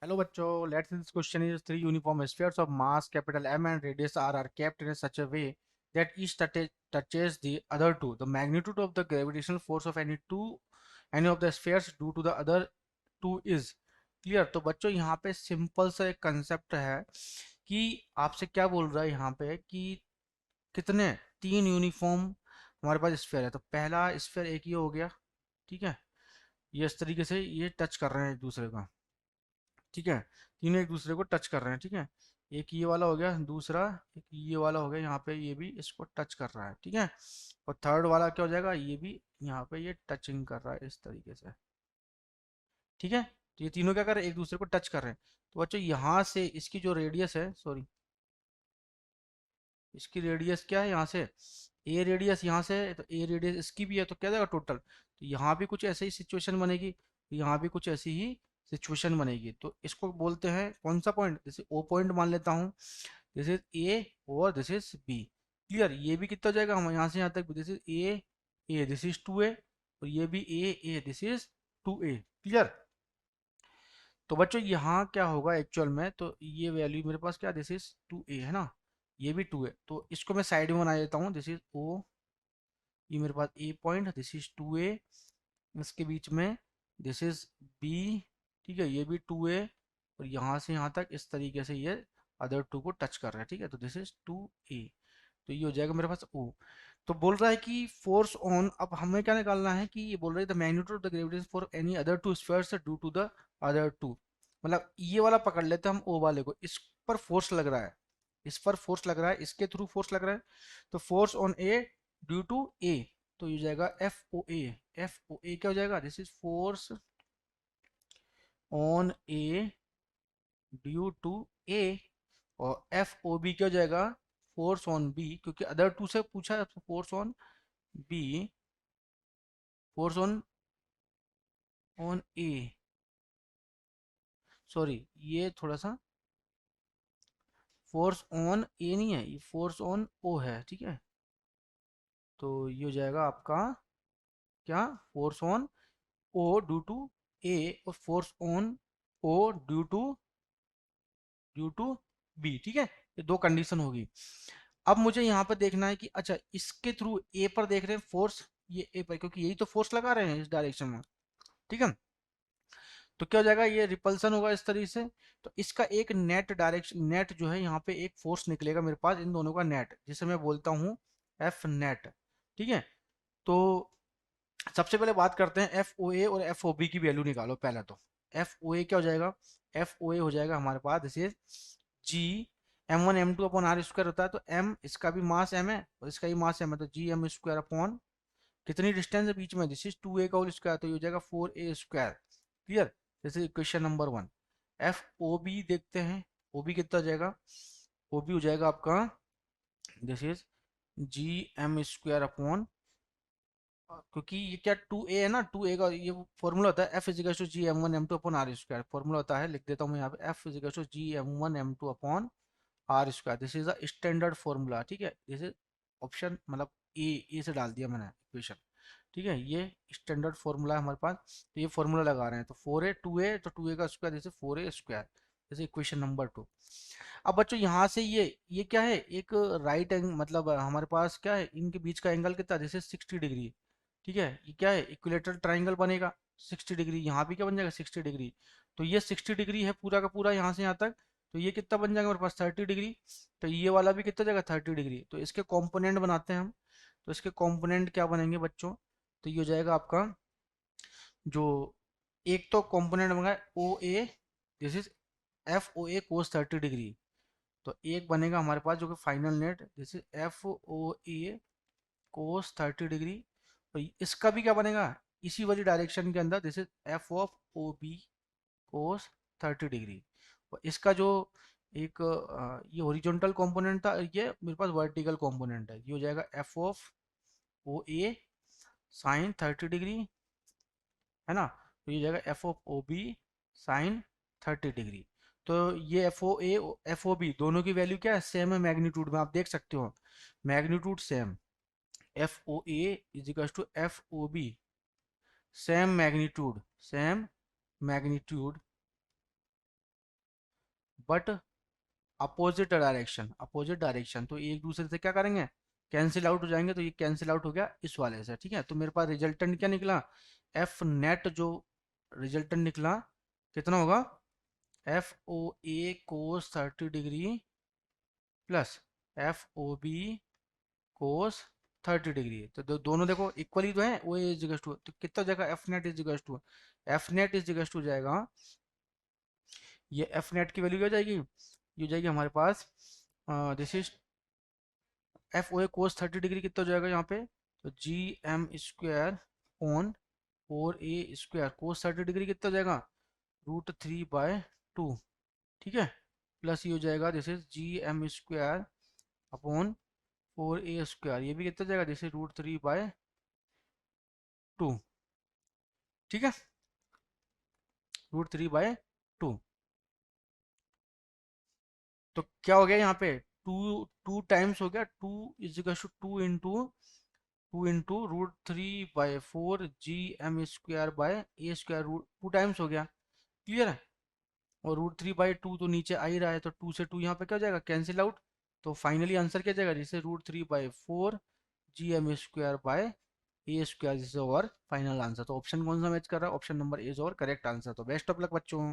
Hello bachcho, let's see this question is three uniform spheres of mass capital M and radius R are kept in such a way that each touches the other two. The magnitude of the gravitational force of any of the spheres due to the other two is clear। तो बच्चों यहाँ पे simple सा एक concept है कि आपसे क्या बोल रहा है यहाँ पे कि कितने तीन यूनिफॉर्म हमारे पास स्फेयर है। तो पहला स्फेयर एक ही हो गया, ठीक है। ये इस तरीके से ये टच कर रहे हैं एक दूसरे को, ठीक है। तीनों एक दूसरे को टच कर रहे हैं, ठीक है। एक ये वाला हो गया, दूसरा एक ये वाला हो गया, यहाँ पे ये भी इसको टच कर रहा है, ठीक है। और थर्ड वाला क्या हो जाएगा, ये भी यहाँ पे ये टचिंग कर रहा है इस तरीके से, ठीक है। तो ये तीनों क्या कर रहे हैं, एक दूसरे को टच कर रहे हैं। तो बच्चों यहाँ से इसकी जो रेडियस है, सॉरी, इसकी रेडियस क्या है यहाँ से, ए रेडियस यहाँ से है, तो ए रेडियस इसकी भी है, तो क्या जाएगा टोटल। तो यहाँ भी कुछ ऐसे ही सिचुएशन बनेगी, यहाँ भी कुछ ऐसी ही सिचुएशन बनेगी। तो इसको बोलते हैं कौन सा पॉइंट, जैसे ओ पॉइंट मान लेता हूँ, दिस इज ए और दिस इज बी। क्लियर, ये भी कितना हो जाएगा हम यहाँ से यहाँ तक, this is A, A this is two A, और ये भी A this is two A. Clear. तो बच्चों यहाँ क्या होगा एक्चुअल में, तो ये वैल्यू मेरे पास क्या, दिस इज टू ए है ना, ये भी टू है। तो इसको मैं साइड में बना देता हूँ, दिस इज ओ, ये मेरे पास ए पॉइंट, दिस इज टू ए, इसके बीच में दिस इज बी, ठीक है, ये भी टू ए, और यहाँ से यहाँ तक इस तरीके से ये अदर टू को टच कर रहा है, ठीक है। तो दिस इज टू ए, तो ये हो जाएगा मेरे पास ओ। तो बोल रहा है कि फोर्स ऑन, अब हमें क्या निकालना है कि ये बोल रहा है the magnitude of the gravitation for any other two spheres due to the other two. मतलब ये वाला पकड़ लेते हैं हम, ओ वाले को, इस पर फोर्स लग रहा है, इस पर फोर्स लग रहा है, इसके थ्रू फोर्स लग रहा है। तो force on A due to A, तो ये हो जाएगा F O A. F O ए क्या हो जाएगा, this is force on A due to A. और एफ ओ बी क्या हो जाएगा, फोर्स ऑन बी, क्योंकि अदर टू से पूछा है, तो force on B, force on on A, sorry ये थोड़ा सा, फोर्स ऑन ए नहीं है, ये फोर्स ऑन ओ है, ठीक है। तो ये हो जाएगा आपका क्या, force on O due to A, और force on O due to B, ठीक है। ये दो कंडीशन होगी। अब मुझे यहाँ पर देखना है कि अच्छा इसके थ्रू ए पर देख रहे हैं फोर्स, ये ए पर, क्योंकि यही तो फोर्स लगा रहे हैं इस डायरेक्शन में, ठीक है। तो क्या हो जाएगा, ये रिपल्सन होगा इस तरीके से। तो इसका एक नेट डायरेक्शन, नेट जो है यहाँ पे एक फोर्स निकलेगा मेरे पास इन दोनों का नेट, जिसे मैं बोलता हूँ एफ नेट, ठीक है। तो सबसे पहले बात करते हैं एफ ओ ए और एफ ओ बी की वैल्यू निकालो पहले। तो एफ ओ ए क्या हो जाएगा, एफ ओ ए हो जाएगा हमारे पास, जैसे G M one M two upon R square होता है। तो एम, इसका भी मास एम है और इसका भी मास एम है, तो जी एम स्क्वायर अपॉन कितनी डिस्टेंस है बीच में, दिस इज टू ए का होल स्क्वायर, तो ये हो जाएगा four a square. Clear, this is equation number one. F O B देखते हैं, ओ बी कितना हो जाएगा, ओ बी हो जाएगा आपका, this is G M square upon, क्योंकि ये क्या टू ए है ना, टू ए का ये फॉर्मूला होता है F is equal to G M one M two upon R square, formula होता है, लिख देता हूँ मैं यहाँ पे, F is equal to G M one M two upon R square, this is a standard formula, ठीक है। दिस इज ऑप्शन, मतलब ए से डाल दिया मैंने इक्वेशन, ठीक है। ये स्टैंडर्ड फॉर्मूला है हमारे पास, तो ये फॉर्मूला लगा रहे हैं। तो फोर ए टू ए, तो टू ए का स्क्वायर, जैसे फोर ए स्क्वायर, जैसे इक्वेशन नंबर टू। अब बच्चों यहाँ से ये क्या है, एक राइट एंग, मतलब हमारे पास क्या है, इनके बीच का एंगल कितना, जैसे 60 डिग्री, ठीक है। ये क्या है, इक्विलेटरल ट्राइंगल बनेगा 60 डिग्री, यहाँ भी क्या बन जाएगा 60 डिग्री। तो ये 60 डिग्री है पूरा का पूरा यहाँ से यहाँ तक, तो ये कितना बन जाएगा मेरे पास 30 डिग्री। तो ये वाला भी कितना जाएगा 30 डिग्री। तो इसके कंपोनेंट बनाते हैं हम। तो इसके कंपोनेंट क्या बनेंगे बच्चों, तो ये हो जाएगा आपका, जो एक तो कंपोनेंट बनेगा O A, this is F O A cos 30 degree. तो एक बनेगा हमारे पास जो कि final net, this is F O A cos 30 degree. तो इसका भी क्या बनेगा, इसी वाली डायरेक्शन के अंदर, this is F of O B cos 30 degree. और इसका जो एक ये हॉरिजॉन्टल कंपोनेंट था, ये मेरे पास वर्टिकल कंपोनेंट है, ये हो जाएगा F of O A sine 30 degree, है ना। तो ये हो जाएगा F of O B sine 30 degree. तो ये F O A F O B दोनों की वैल्यू क्या है, सेम है मैग्नीट्यूड में, आप देख सकते हो magnitude same. F O A is equal to F O B, same magnitude, same magnitude, but opposite direction, तो एक दूसरे से क्या करेंगे, कैंसिल आउट हो जाएंगे, तो ये कैंसिल आउट हो गया इस वाले से, ठीक है। तो मेरे पास रिजल्टेंट क्या निकला, एफ नेट जो रिजल्टेंट निकला कितना होगा, F O A cos 30 degree plus F O B cos 30 degree. तो दोनों देखो इक्वली तो है, ओ इज इक्वल टू, तो कितना हो जाएगा, F net is equal to, F net is equal to जाएगा, ये एफ नेट की वैल्यू क्या हो जाएगी, ये हो जाएगी हमारे पास, this is F O A cos 30 degree कितना हो जाएगा यहाँ पे, तो G M square on 4a square cos 30 degree कितना हो जाएगा, √3/2, ठीक है। प्लस ये हो जाएगा this is G M square upon 4a square, ये भी कितना हो जाएगा, जैसे √3/2, ठीक है, √3/2। तो क्या हो गया यहाँ पे, टू टू टाइम्स हो गया, two is equal to two into √3/4 GM² by a² root 2 times हो गया, क्लियर है। और √3/2 तो नीचे आ ही रहा है, तो 2 से 2 यहाँ पे क्या हो जाएगा, कैंसिल आउट। तो फाइनली आंसर क्या जाएगा, जैसे √3/4 GM² by a², this is our final answer. तो ऑप्शन कौन सा मैच कर रहा है, option number is our correct answer. तो बेस्ट ऑफ लक बच्चों।